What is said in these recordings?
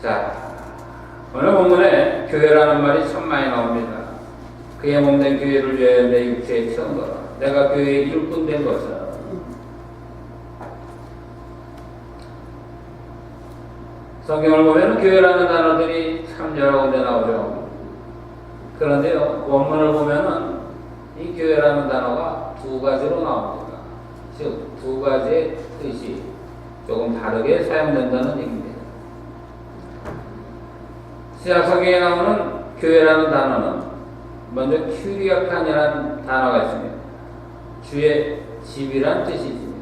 자, 오늘 본문에 교회라는 말이 참 많이 나옵니다. 그의 몸된 교회를 위하여 내 육체에 채운다. 내가 교회의 일꾼 된 것은. 성경을 보면 교회라는 단어들이 참 여러 군데 나오죠. 그런데요, 원문을 보면은 이 교회라는 단어가 두 가지로 나옵니다. 즉, 두 가지의 뜻이 조금 다르게 사용된다는 얘기입니다. 신약 성경에 나오는 교회라는 단어는 먼저 큐리아칸이라는 단어가 있습니다. 주의 집이란 뜻이 있습니다.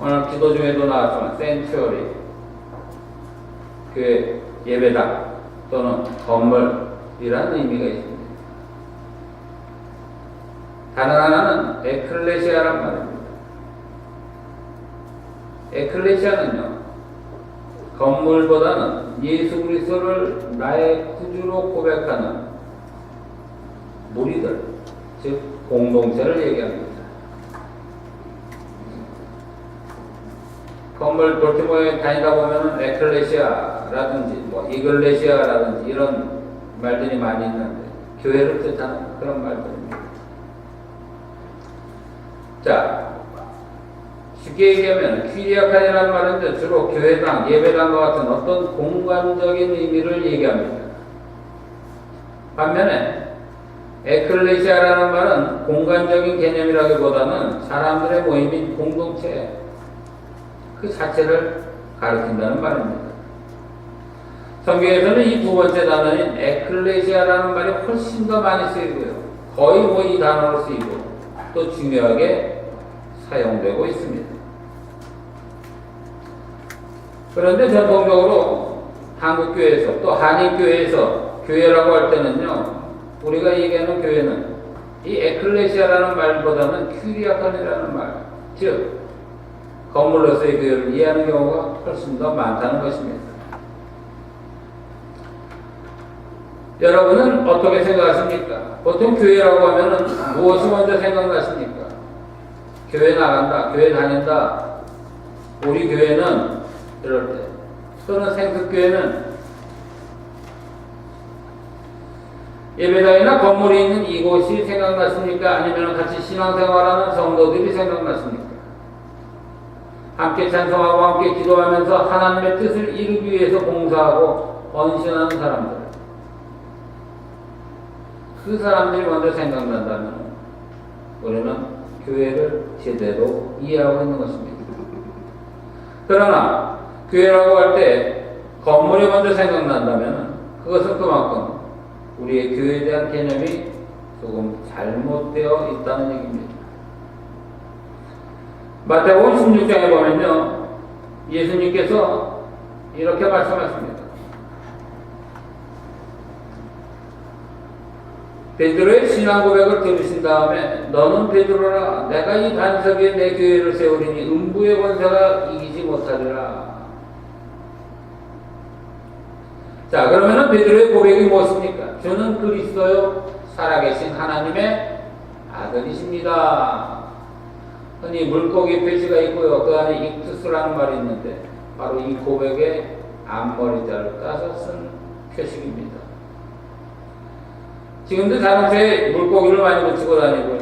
오늘 기도 중에도 나왔지만 센츄어리, 교회 예배당 또는 건물이라는 의미가 있습니다. 다른 하나는 에클레시아란 말입니다. 에클레시아는요, 건물보다는 예수 그리스도를 나의 구주로 고백하는 무리들, 즉 공동체를 얘기합니다. 건물 볼티모어에 다니다 보면은 에클레시아라든지 이글레시아라든지 이런 말들이 많이 있는데 교회를 뜻하는 그런 말들입니다. 자, 쉽게 얘기하면 퀴리아칸이라는 말은 주로 교회당, 예배당과 같은 어떤 공간적인 의미를 얘기합니다. 반면에 에클레시아라는 말은 공간적인 개념이라기보다는 사람들의 모임인 공동체 그 자체를 가리킨다는 말입니다. 성경에서는 이 두 번째 단어인 에클레시아라는 말이 훨씬 더 많이 쓰이고요. 거의 이 단어로 쓰이고 또 중요하게 사용되고 있습니다. 그런데 전통적으로 한국교회에서 또 한인교회에서 교회라고 할 때는요, 우리가 얘기하는 교회는 이 에클레시아라는 말보다는 큐리아칸이라는 말, 즉 건물로서의 교회를 이해하는 경우가 훨씬 더 많다는 것입니다. 여러분은 어떻게 생각하십니까? 보통 교회라고 하면은 무엇이 먼저 생각나십니까? 교회 나간다, 교회 다닌다, 우리 교회는 이럴 때, 또는 생석교회는 예배당이나 건물이 있는 이곳이 생각나십니까? 아니면 같이 신앙생활하는 성도들이 생각나십니까? 함께 찬송하고 함께 기도하면서 하나님의 뜻을 이루기 위해서 봉사하고 헌신하는 사람들, 그 사람들이 먼저 생각난다면 우리는 교회를 제대로 이해하고 있는 것입니다. 그러나 교회라고 할 때 건물이 먼저 생각난다면 그것은 그만큼 우리의 교회에 대한 개념이 조금 잘못되어 있다는 얘기입니다. 마태복음 16장에 보면요, 예수님께서 이렇게 말씀하십니다. 베드로의 신앙 고백을 들으신 다음에 너는 베드로라, 내가 이 반석 위에 내 교회를 세우리니 음부의 권세가 이기지 못하리라. 자, 그러면은 베드로의 고백이 무엇입니까? 주는 그리스도요 살아계신 하나님의 아들이십니다. 흔히 물고기 표시가 있고요, 그 안에 익투스라는 말이 있는데 바로 이 고백의 앞머리자를 따서 쓴 표식입니다. 지금도 자동차에 물고기를 많이 붙이고 다니고요,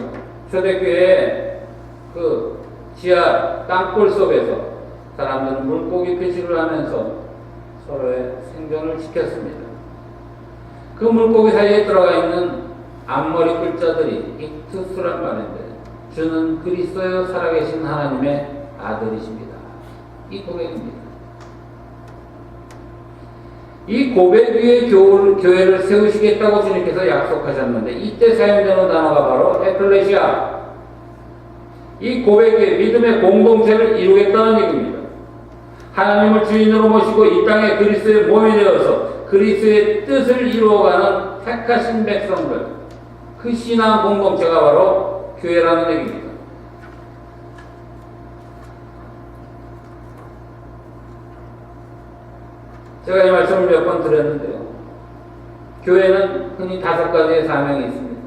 초대교회에 그 지하 땅굴 속에서 사람들은 물고기 표시를 하면서 서로의 생존을 지켰습니다. 그 물고기 사이에 들어가 있는 앞머리 글자들이 익투스란 말인데 주는 그리스도여 살아계신 하나님의 아들이십니다. 이 고백입니다. 이 고백 위에 교회를 세우시겠다고 주님께서 약속하셨는데 이때 사용되는 단어가 바로 에클레시아, 이 고백 위에 믿음의 공동체를 이루겠다는 얘기입니다. 하나님을 주인으로 모시고 이 땅에 그리스도의 몸이 되어서 그리스도의 뜻을 이루어가는 택하신 백성들, 그 신앙 공동체가 바로 교회라는 얘기입니다. 제가 이 말씀을 몇 번 드렸는데요, 교회는 흔히 5가지의 사명이 있습니다.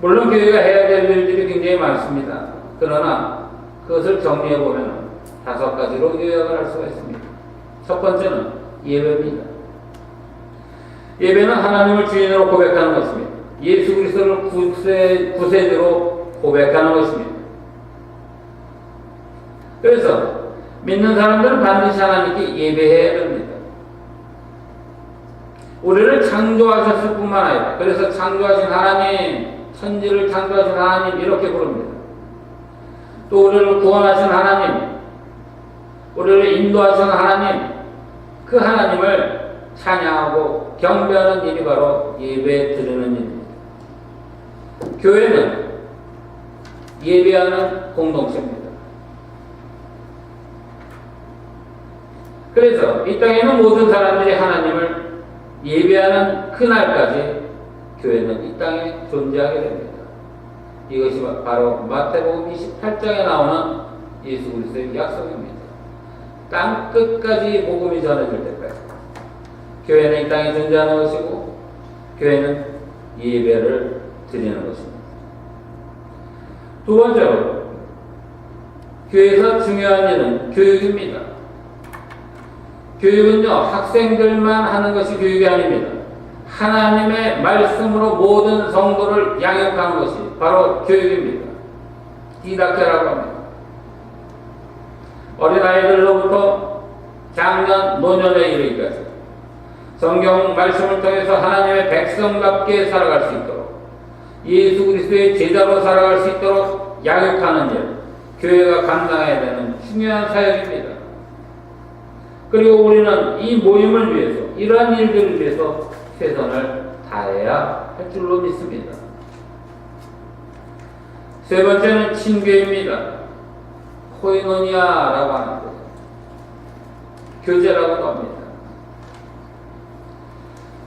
물론 교회가 해야 될 일들이 굉장히 많습니다. 그러나 그것을 정리해보면 5가지로 요약을 할 수가 있습니다. 첫 번째는 예배입니다. 예배는 하나님을 주인으로 고백하는 것입니다. 예수 그리스도를 구세주로 고백하는 것입니다. 그래서 믿는 사람들은 반드시 하나님께 예배해야 됩니다. 우리를 창조하셨을 뿐만 아니라, 그래서 창조하신 하나님, 천지를 창조하신 하나님 이렇게 부릅니다. 또 우리를 구원하신 하나님, 우리를 인도하신 하나님, 그 하나님을 찬양하고 경배하는 일이 바로 예배 드리는 일입니다. 교회는 예배하는 공동체입니다. 그래서 이 땅에 있는 모든 사람들이 하나님을 예배하는 그날까지 교회는 이 땅에 존재하게 됩니다. 이것이 바로 마태복음 28장에 나오는 예수 그리스도의 약속입니다. 땅 끝까지 복음이 전해질 때까지 교회는 이 땅에 존재하는 것이고 교회는 예배를 드리는 것입니다. 두 번째로 교회에서 중요한 일은 교육입니다. 교육은요, 학생들만 하는 것이 교육이 아닙니다. 하나님의 말씀으로 모든 성도를 양육하는 것이 바로 교육입니다. 디다케라고 합니다. 어린아이들로부터 장년, 노년에 이르기까지 성경 말씀을 통해서 하나님의 백성답게 살아갈 수 있도록, 예수 그리스도의 제자로 살아갈 수 있도록 양육하는 일, 교회가 감당해야 되는 중요한 사역입니다. 그리고 우리는 이 모임을 위해서, 이러한 일들을 위해서 최선을 다해야 할 줄로 믿습니다. 세 번째는 친교입니다. 코이노니아라고 하는 것, 교제라고도 합니다.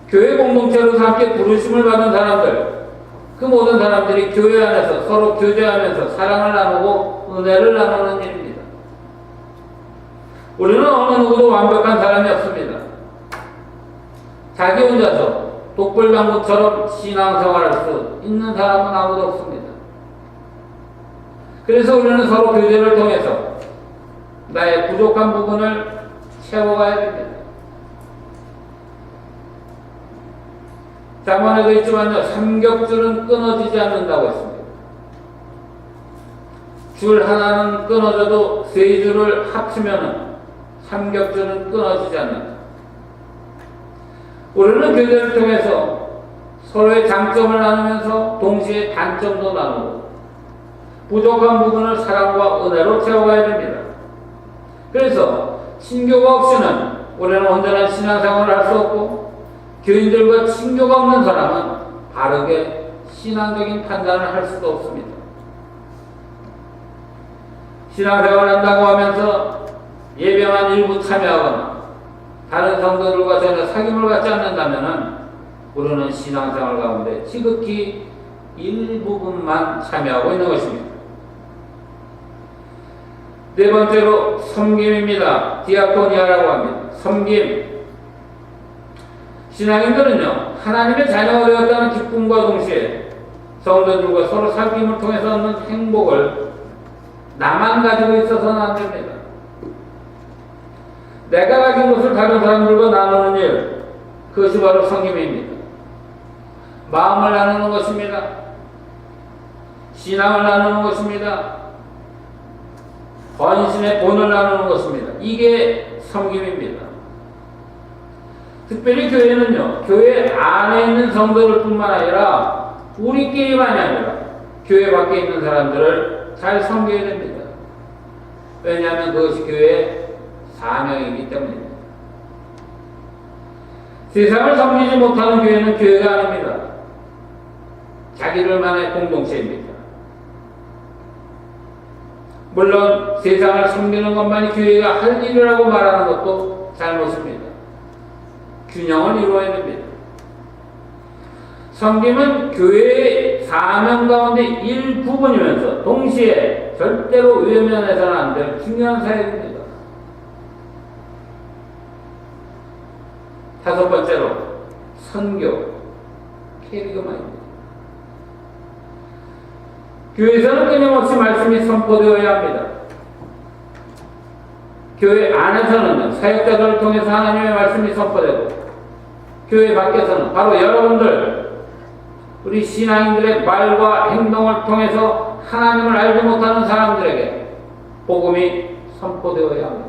교회 공동체로서 함께 부르심을 받은 사람들, 그 모든 사람들이 교회 안에서 서로 교제하면서 사랑을 나누고 은혜를 나누는 일입니다. 우리는 어느 누구도 완벽한 사람이 없습니다. 자기 혼자서 독불장군처럼 신앙생활할 수 있는 사람은 아무도 없습니다. 그래서 우리는 서로 교제를 통해서 나의 부족한 부분을 채워가야 됩니다. 잠언에도 있지만요, 삼겹줄은 끊어지지 않는다고 했습니다. 줄 하나는 끊어져도 세 줄을 합치면은 삼겹줄은 끊어지지 않는다. 우리는 교제를 통해서 서로의 장점을 나누면서 동시에 단점도 나누고 부족한 부분을 사랑과 은혜로 채워가야 됩니다. 그래서 친교가 없이는 우리는 온전한 신앙생활을 할 수 없고, 교인들과 친교가 없는 사람은 바르게 신앙적인 판단을 할 수도 없습니다. 신앙생활을 한다고 하면서 예배만 일부 참여하거나 다른 성도들과 전혀 사귐을 갖지 않는다면 우리는 신앙생활 가운데 지극히 일부분만 참여하고 있는 것입니다. 네 번째로 섬김입니다. 디아코니아라고 합니다. 섬김. 신앙인들은요, 하나님의 자녀가 되었다는 기쁨과 동시에 성도들과 서로 살핌을 통해서 얻는 행복을 나만 가지고 있어서는 안 됩니다. 내가 가진 것을 다른 사람들과 나누는 일, 그것이 바로 섬김입니다. 마음을 나누는 것입니다. 신앙을 나누는 것입니다. 헌신의 본을 나누는 것입니다. 이게 섬김입니다. 특별히 교회는요, 교회 안에 있는 성도들 뿐만 아니라 우리끼리만이 아니라 교회 밖에 있는 사람들을 잘 섬겨야 됩니다. 왜냐하면 그것이 교회의 사명이기 때문입니다. 세상을 섬기지 못하는 교회는 교회가 아닙니다. 자기들만의 공동체입니다. 물론 세상을 섬기는 것만이 교회가 할 일이라고 말하는 것도 잘못입니다. 균형을 이루어야 됩니다. 섬김은 교회의 사명 가운데 일부분이면서 동시에 절대로 외면해서는 안 될 중요한 사역입니다. 다섯 번째로 선교, 캐리그마입니다. 교회에서는 끊임없이 말씀이 선포되어야 합니다. 교회 안에서는 사역자들을 통해서 하나님의 말씀이 선포되고, 교회 밖에서는 바로 여러분들, 우리 신앙인들의 말과 행동을 통해서 하나님을 알지 못하는 사람들에게 복음이 선포되어야 합니다.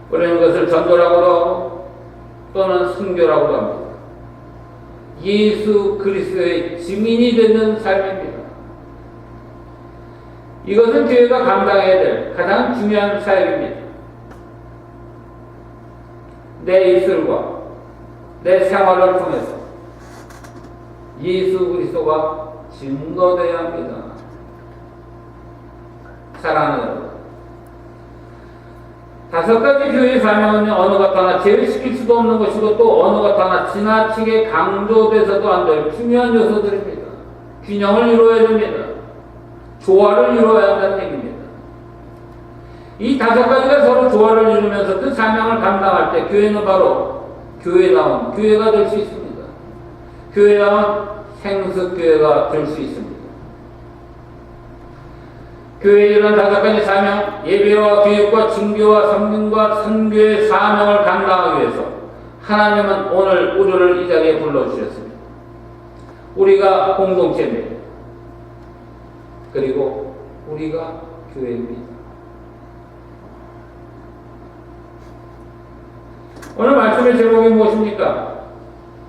우리는 그것을 전도라고도 하고 또는 선교라고도 합니다. 예수 그리스도의 증인이 되는 삶입니다. 이것은 교회가 감당해야 될 가장 중요한 사역입니다. 내 입술과 내 생활을 통해서 예수 그리스도가 증거되어야 합니다. 사랑하는 여러분, 5가지 교회의 사명은요, 어느 것 하나 제외시킬 수도 없는 것이고 또 어느 것 하나 지나치게 강조돼서도 안 될 중요한 요소들입니다. 균형을 이루어야 됩니다. 조화를 이루어야 한다는 얘기입니다. 이 5가지가 서로 조화를 이루면서 그 사명을 감당할 때 교회는 바로 교회다운 교회가 될 수 있습니다. 교회다운 생습교회가 될 수 있습니다. 교회의 이런 5가지 사명, 예배와 교육과 증교와 성령과 선교의 사명을 감당하기 위해서 하나님은 오늘 우리를 이 자리에 불러주셨습니다. 우리가 공동체입니다. 그리고 우리가 교회입니다. 오늘 말씀의 제목이 무엇입니까?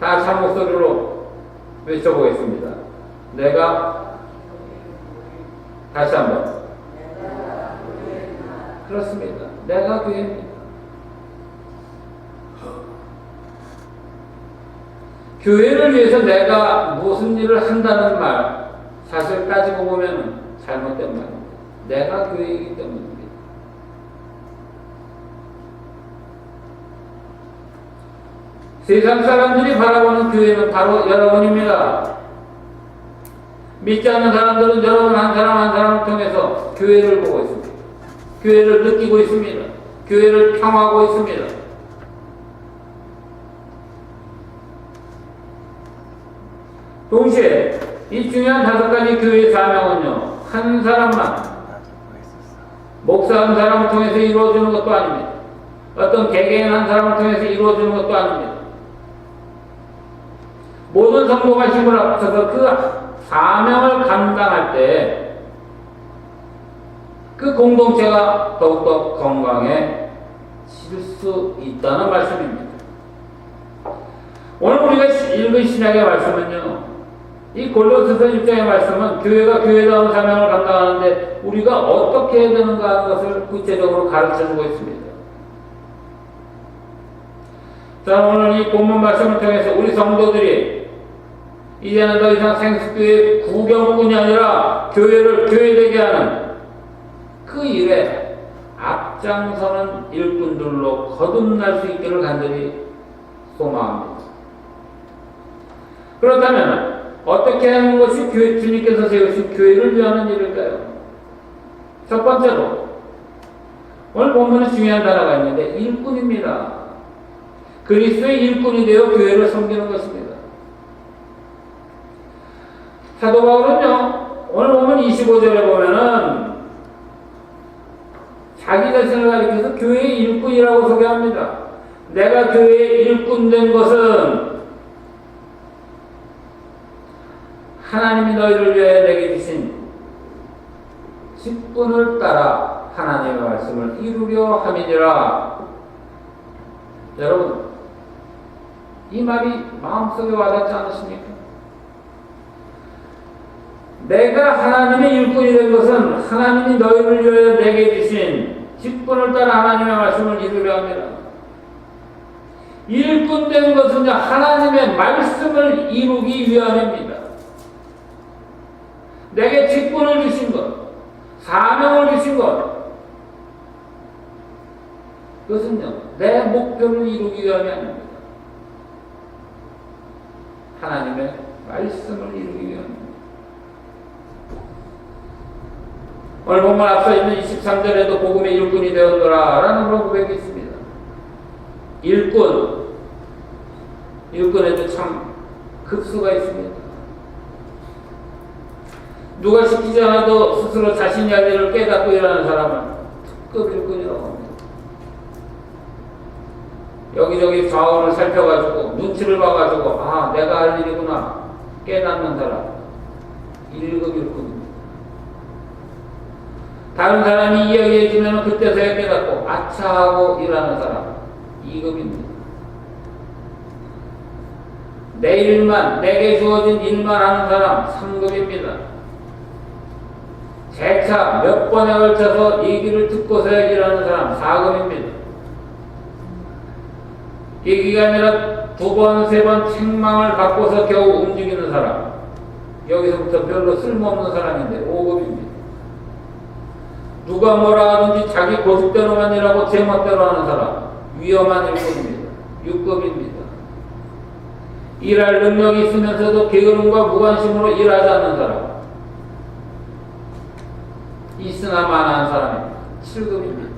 다 한 목소리로 외쳐보겠습니다. 다시 한번. 그렇습니다. 내가 교회입니다. 교회를 위해서 내가 무슨 일을 한다는 말, 사실 따지고 보면 잘못된 말입니다. 내가 교회이기 때문입니다. 세상 사람들이 바라보는 교회는 바로 여러분입니다. 믿지 않는 사람들은 여러분 한 사람 한 사람을 통해서 교회를 보고 있습니다. 교회를 느끼고 있습니다. 교회를 평하고 있습니다. 동시에 이 중요한 5가지 교회의 사명은요, 한 사람만, 목사 한 사람을 통해서 이루어지는 것도 아닙니다. 어떤 개개인 한 사람을 통해서 이루어지는 것도 아닙니다. 모든 성도가 힘을 합쳐서 그 사명을 감당할 때 그 공동체가 더욱더 건강해질 수 있다는 말씀입니다. 오늘 우리가 읽은 신약의 말씀은요, 이 골로새서 1장의 말씀은 교회가 교회다운 사명을 감당하는데 우리가 어떻게 해야 되는가 하는 것을 구체적으로 가르쳐주고 있습니다. 자, 오늘 이 본문 말씀을 통해서 우리 성도들이 이제는 더 이상 생수교회 구경꾼이 아니라 교회를 교회되게 하는 그 일에 앞장서는 일꾼들로 거듭날 수 있기를 간절히 소망합니다. 그렇다면 어떻게 하는 것이 주님께서 세우신 교회를 위하는 일일까요? 첫 번째로 오늘 본문에 중요한 단어가 있는데 일꾼입니다. 그리스도의 일꾼이 되어 교회를 섬기는 것입니다. 사도 바울은요, 오늘 보면 25절에 보면은 자기 자신을 가리켜서 교회의 일꾼이라고 소개합니다. 내가 교회의 일꾼 된 것은 하나님이 너희를 위하여 내게 주신 직분을 따라 하나님의 말씀을 이루려 함이니라. 여러분, 이 말이 마음속에 와닿지 않으십니까? 내가 하나님의 일꾼이 된 것은 하나님이 너희를 위하여 내게 주신 직분을 따라 하나님의 말씀을 이루려 합니다. 일꾼 된 것은 하나님의 말씀을 이루기 위함입니다. 내게 직분을 주신 것, 사명을 주신 것, 그것은요, 내 목표를 이루기 위함이 아닙니다. 하나님의 말씀을 이루기 위함입니다. 오늘 본문 앞서 있는 23절에도 복음의 일꾼이 되었노라 라는 그런 고백이 있습니다. 일꾼에도 참 급수가 있습니다. 누가 시키지 않아도 스스로 자신이 할 일을 깨닫고 일하는 사람은 특급 일꾼이라고 합니다. 여기저기 좌우를 살펴가지고 눈치를 봐가지고 아 내가 할 일이구나 깨닫는 사람 1급 일꾼입니다. 다른 사람이 이야기해주면 그때서야 깨닫고 아차 하고 일하는 사람 2급입니다. 내 일만 내게 주어진 일만 하는 사람 3급입니다. 재차 몇 번에 걸쳐서 얘기를 듣고서야 일하는 사람 4급입니다. 얘기가 아니라 2번, 3번 책망을 받고서 겨우 움직이는 사람 여기서부터 별로 쓸모없는 사람인데 5급입니다. 누가 뭐라 하든지 자기 고집대로만 일하고 제멋대로 하는 사람 위험한 일꾼입니다. 6급입니다. 일할 능력이 있으면서도 게으름과 무관심으로 일하지 않는 사람 있으나 마나한 사람입니다. 7급입니다.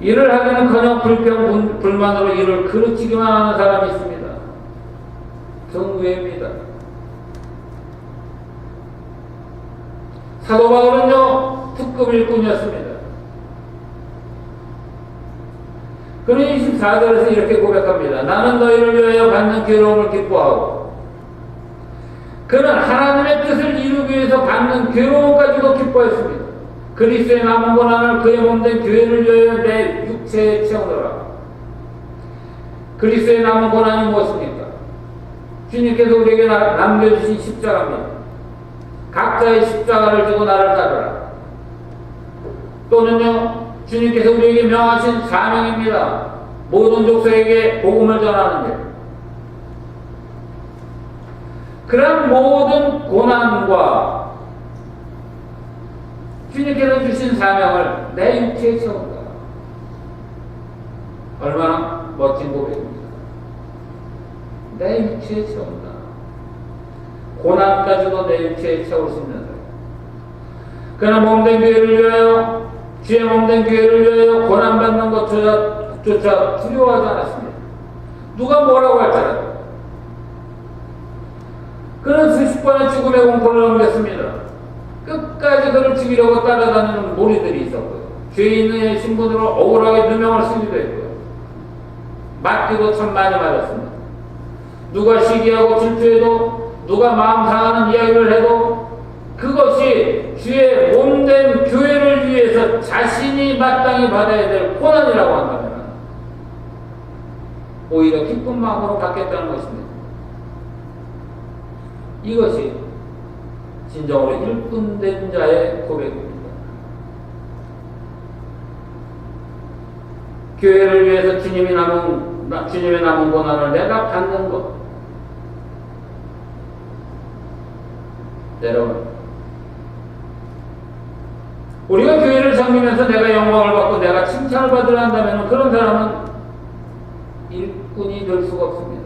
일을 하기는커녕 불평, 불만으로 일을 그르치기만 하는 사람이 있습니다. 정외입니다. 사도 바울은요 특급 일꾼이었습니다. 그는 24절에서 이렇게 고백합니다. 나는 너희를 위하여 받는 괴로움을 기뻐하고 그는 하나님의 뜻을 이루기 위해서 받는 괴로움까지도 기뻐했습니다. 그리스도의 남은 고난을 그의 몸된 교회를 위하여 내 육체에 채우노라. 그리스도의 남은 고난이 무엇입니까? 주님께서 우리에게 남겨주신 십자가입니다. 각자의 십자가를 지고 나를 따르라. 또는요 주님께서 우리에게 명하신 사명입니다. 모든 족속에게 복음을 전하는 것. 그런 모든 고난과 주님께서 주신 사명을 내 육체에 채운다. 얼마나 멋진 고백입니다. 내 육체에 채운다. 고난까지도 내 육체에 채울 수 있는 사람. 그러나 몸된 교회를 위하여 주의 몸된 교회를 위하여 고난받는 것조차 두려워하지 않았습니다. 누가 뭐라고 할지라도 그는 수십 번의 죽음의 공포를 넘겼습니다. 끝까지 그를 죽이려고 따라다니는 무리들이 있었고요. 죄인의 신분으로 억울하게 누명을 쓰기도 했고요. 맞기도 참 많이 맞았습니다. 누가 시기하고 질투해도 누가 마음 상하는 이야기를 해도 그것이 주의 몸된 교회를 위해서 자신이 마땅히 받아야 될 고난이라고 한다면 오히려 기쁜 마음으로 받겠다는 것입니다. 이것이 진정으로 일꾼된 자의 고백입니다. 교회를 위해서 주님의 남은 고난을 내가 받는 것. 여러분, 우리가 교회를 섬기면서 내가 영광을 받고 내가 칭찬을 받으려 한다면 그런 사람은 일꾼이 될 수가 없습니다.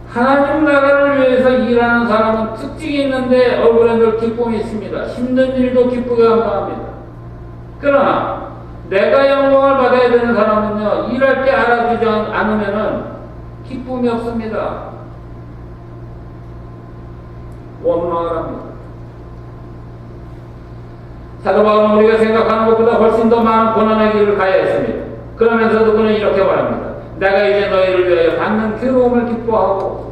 하나님 나라를 위해서 일하는 사람은 특징이 있는데 얼굴에 늘 기쁨이 있습니다. 힘든 일도 기쁘게 감당합니다. 그러나 내가 영광을 받아야 되는 사람은요, 일할 때 알아주지 않으면 기쁨이 없습니다. 원망을 합니다. 사도 바울은 우리가 생각하는 것보다 훨씬 더 많은 고난의 길을 가야 했습니다. 그러면서도 그는 이렇게 말합니다. 내가 이제 너희를 위하여 받는 괴로움을 기뻐하고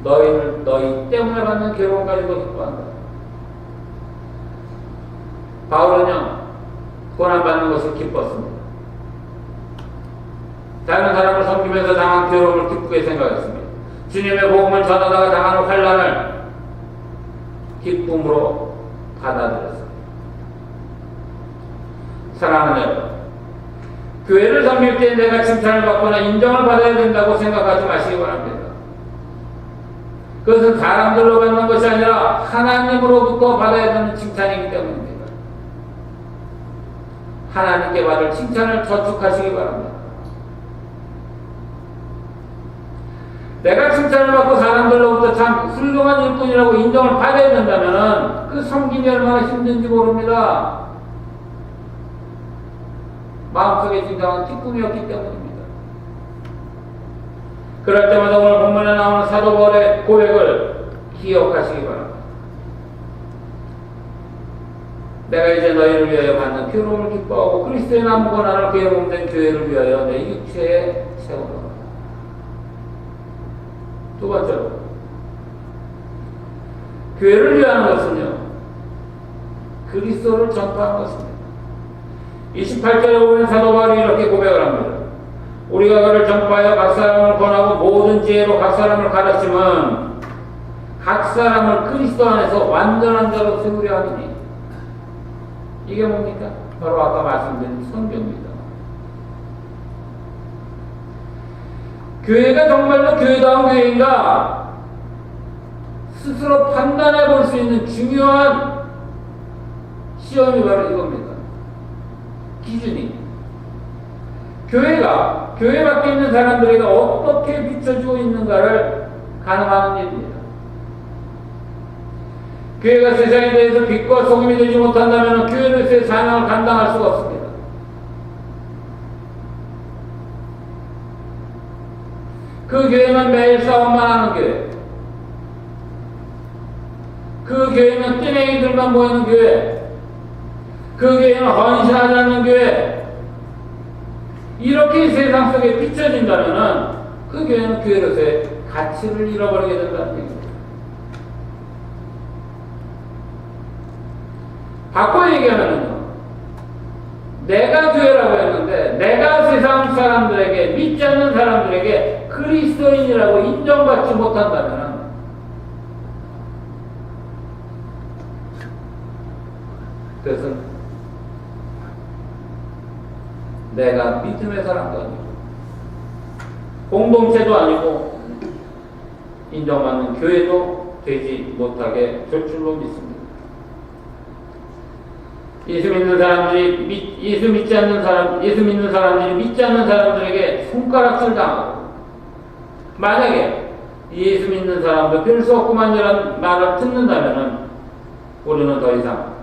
너희 때문에 받는 괴로움까지도 기뻐한다. 바울은요 고난받는 것을 기뻤습니다. 다른 사람을 섬기면서 당한 괴로움을 기쁘게 생각했습니다. 주님의 복음을 전하다가 당하는 환난을 기쁨으로 받아들였습니다. 사랑하는 여러분, 교회를 섬길 때 내가 칭찬을 받거나 인정을 받아야 된다고 생각하지 마시기 바랍니다. 그것은 사람들로 받는 것이 아니라 하나님으로부터 받아야 되는 칭찬이기 때문입니다. 하나님께 받을 칭찬을 저축하시기 바랍니다. 내가 칭찬을 받고 사람들로부터 참 훌륭한 일꾼이라고 인정을 받아야 된다면 그 섬김이 얼마나 힘든지 모릅니다. 마음속에 진정한 기쁨이었기 때문입니다. 그럴 때마다 오늘 본문에 나오는 사도 바울의 고백을 기억하시기 바랍니다. 내가 이제 너희를 위하여 받는 괴로움을 기뻐하고 그리스도의 남은 나를 그의 몸된 교회를 위하여 내 육체에 세우노라. 두 번째로, 교회를 위하는 것은요, 그리스도를 전파하는 것입니다. 28절에 보면 사도 바울이 이렇게 고백을 합니다. 우리가 그를 전파하여 각 사람을 권하고 모든 지혜로 각 사람을 가르치면 각 사람을 그리스도 안에서 완전한 자로 세우려 하느니. 이게 뭡니까? 바로 아까 말씀드린 성경입니다. 교회가 정말로 교회다운 교회인가? 스스로 판단해 볼 수 있는 중요한 시험이 바로 이겁니다. 기준이. 교회가 교회 밖에 있는 사람들에게 어떻게 비춰주고 있는가를 가늠하는 일입니다. 교회가 세상에 대해서 빛과 소금이 되지 못한다면 교회로서의 사명을 감당할 수가 없습니다. 그 교회는 매일 싸움만 하는 교회, 그 교회는 띠맹이들만 모이는 교회, 그 교회는 헌신하지 않는 교회, 이렇게 세상 속에 비춰진다면 그 교회는 교회로서의 가치를 잃어버리게 된다는 얘기입니다. 바꿔 얘기하면요, 내가 교회라고 했는데 내가 세상 사람들에게, 믿지 않는 사람들에게 그리스도인이라고 인정받지 못한다면 그것은 내가 믿음의 사람도 아니고 공동체도 아니고 인정받는 교회도 되지 못하게 될 줄로 믿습니다. 예수 믿는 사람들이 예수 믿지 않는 사람, 예수 믿는 사람들이 믿지 않는 사람들에게 손가락질 당하고, 만약에 예수 믿는 사람도 별 수 없구만이라는 말을 듣는다면 우리는 더 이상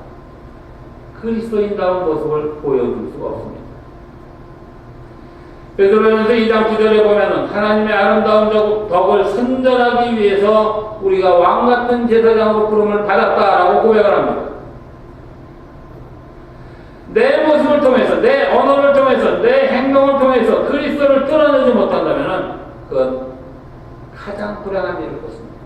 그리스도인다운 모습을 보여줄 수가 없습니다. 베드로전서 2장 9절에 보면은 하나님의 아름다운 덕을 선전하기 위해서 우리가 왕같은 제사장으로 부름을 받았다라고 고백을 합니다. 내 모습을 통해서, 내 언어를 통해서, 내 행동을 통해서 그리스도를 드러내지 못한다면 그건 가장 불행한 일일 것입니다.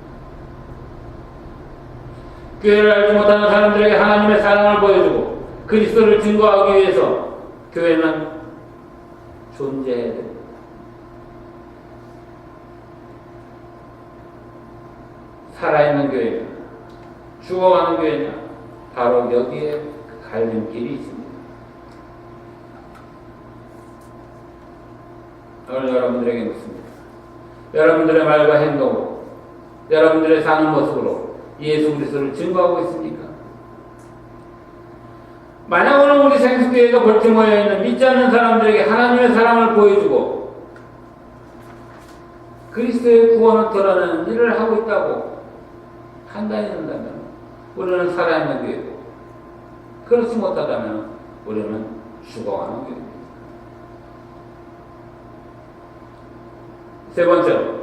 교회를 알지 못하는 사람들에게 하나님의 사랑을 보여주고 그리스도를 증거하기 위해서 교회는 존재해야 됩니다. 살아있는 교회냐, 죽어가는 교회냐, 바로 여기에 갈림길이 있습니다. 오늘 여러분들에게 묻습니다. 여러분들의 말과 행동으로, 여러분들의 사는 모습으로 예수 그리스도를 증거하고 있습니까? 만약 오늘 우리 생수교회가 벌써 모여있는 믿지 않는 사람들에게 하나님의 사랑을 보여주고 그리스도의 구원을 드러내는 일을 하고 있다고 판단이 된다면 우리는 살아있는 교회고, 그렇지 못하다면 우리는 죽어가는 교회입니다. 세 번째로,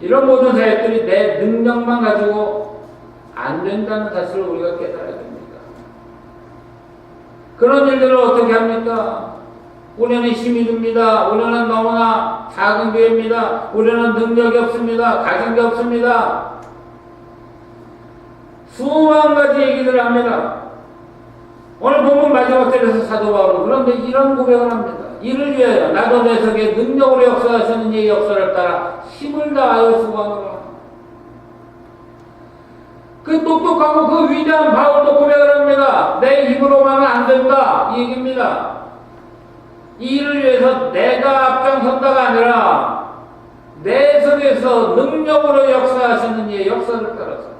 이런 모든 사역들이 내 능력만 가지고 안 된다는 사실을 우리가 깨달아야 됩니다. 그런 일들을 어떻게 합니까? 우리는 힘이 듭니다. 우리는 너무나 작은 교회입니다. 우리는 능력이 없습니다. 가진 게 없습니다. 수만 가지 얘기들을 합니다. 오늘 본문 마지막 절에서 사도 바울은 그런데 이런 고백을 합니다. 이를 위하여 나도 내 속에 능력으로 역사하시는 이의 역사를 따라 힘을 다하여 수고하노라. 그 똑똑하고 그 위대한 바울도 고백을 합니다. 내 힘으로만은 안 된다, 이 얘기입니다. 이 일을 위해서 내가 앞장선다가 아니라 내 속에서 능력으로 역사하시는 이의 역사를 따라서.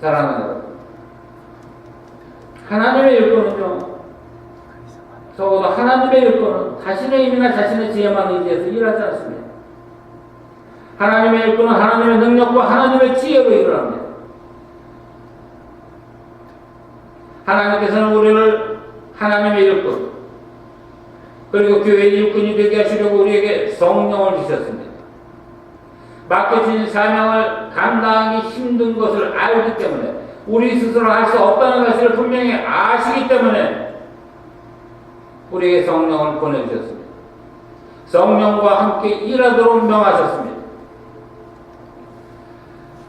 사랑하는 여러분, 하나님의 일꾼은요, 적어도 하나님의 일꾼은 자신의 힘이나 자신의 지혜만 의지해서 일하지 않습니다. 하나님의 일꾼은 하나님의 능력과 하나님의 지혜로 일을 합니다. 하나님께서는 우리를 하나님의 일꾼, 그리고 교회의 일꾼이 되게 하시려고 우리에게 성령을 주셨습니다. 맡겨진 사명을 감당하기 힘든 것을 알기 때문에, 우리 스스로 할 수 없다는 사실을 분명히 아시기 때문에 우리에게 성령을 보내주셨습니다. 성령과 함께 일하도록 명하셨습니다.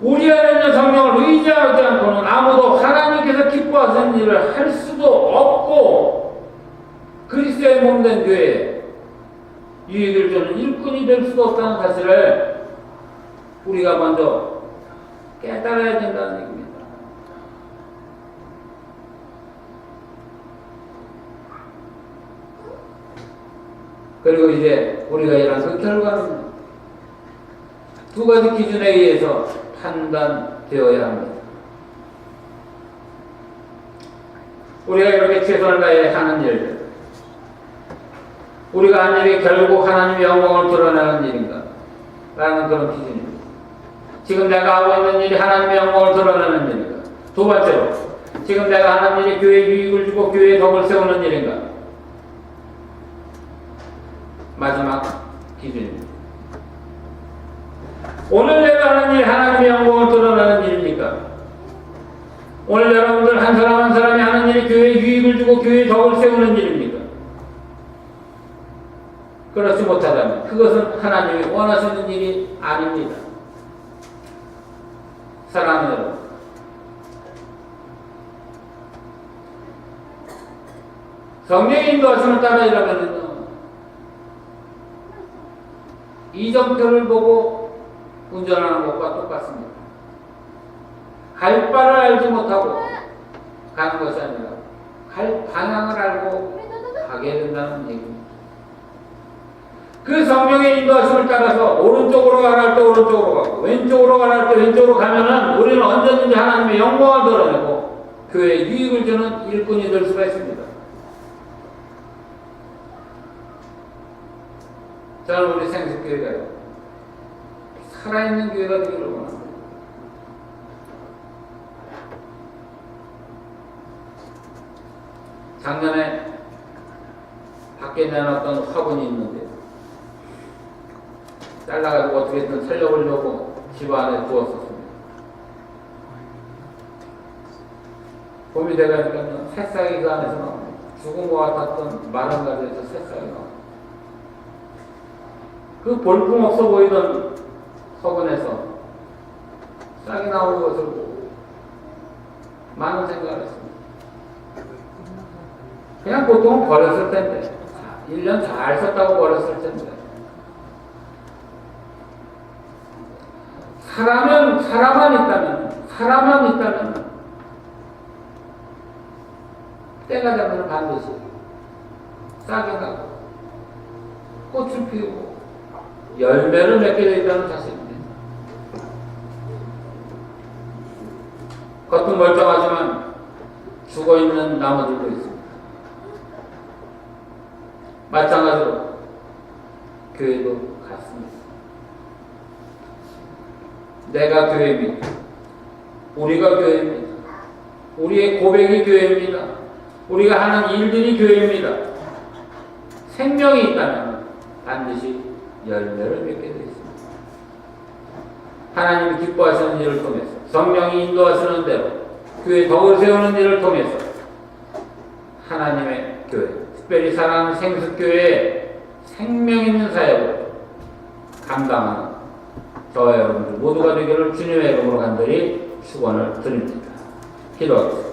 우리 안에 있는 성령을 의지하지 않고는 아무도 하나님께서 기뻐하시는 일을 할 수도 없고, 그리스도의 몸된 교회에 유익을 주는 일꾼이 될 수도 없다는 사실을 우리가 먼저 깨달아야 된다는 얘기입니다. 그리고 이제 우리가 일한 그 결과는 두 가지 기준에 의해서 판단되어야 합니다. 우리가 이렇게 최선을 다해 하는 일들, 우리가 한 일이 결국 하나님의 영광을 드러내는 일인가? 라는 그런 기준입니다. 지금 내가 하고 있는 일이 하나님의 영광을 드러내는 일인가? 두 번째로, 지금 내가 하는 일이 교회에 유익을 주고 교회에 덕을 세우는 일인가? 마지막 기준입니다. 오늘 내가 하는 일 하나님의 영광을 드러내는 일입니까? 오늘 여러분들 한 사람 한 사람이 하는 일이 교회에 유익을 주고 교회에 덕을 세우는 일입니까? 그렇지 못하다면 그것은 하나님이 원하시는 일이 아닙니다. 사랑하는 여러분, 성령의 인도하심을 따라 일하면요, 이정표를 보고 운전하는 것과 똑같습니다. 갈 바를 알지 못하고 가는 것이 아니라 갈 방향을 알고 가게 된다는 얘기입니다. 그 성령의 인도하심을 따라서 오른쪽으로 가라 할 때 오른쪽으로 가고 왼쪽으로 가라 할 때 왼쪽으로 가면은 우리는 언제든지 하나님의 영광을 드러내고 교회에 유익을 주는 일꾼이 될 수가 있습니다. 저는 우리 생수교회가 살아있는 교회가 되기를 원합니다. 작년에 밖에 내놨던 화분이 있는데 잘라가지고 어떻게든 살려보려고 집 안에 두었었습니다. 봄이 되가니까 새싹이 그 안에서 나옵니다. 죽은 것 같았던 마른 가지에서 새싹이 나옵니다. 그 볼품 없어 보이던 화분에서 싹이 나오는 것을 보고 많은 생각을 했습니다. 그냥 보통은 버렸을 텐데, 1년 잘 썼다고 버렸을 텐데, 사람만 있다면 때가 되면 반드시 싹이 나고 꽃을 피우고 열매를 맺게 되어 있다는 사실입니다. 겉은 멀쩡하지만 죽어있는 나무들도 있습니다. 마찬가지로 교회도 같습니다. 내가 교회입니다. 우리가 교회입니다. 우리의 고백이 교회입니다. 우리가 하는 일들이 교회입니다. 생명이 있다면 반드시 열매를 맺게 되어 있습니다. 하나님이 기뻐하시는 일을 통해서, 성령이 인도하시는 대로 교회 덕을 세우는 일을 통해서 하나님의 교회, 특별히 사랑하는 생수교회의 생명 있는 사역을 감당하는 저와 여러분들 모두가 되기를 주님의 이름으로 간절히 축원을 드립니다. 기도하겠습니다.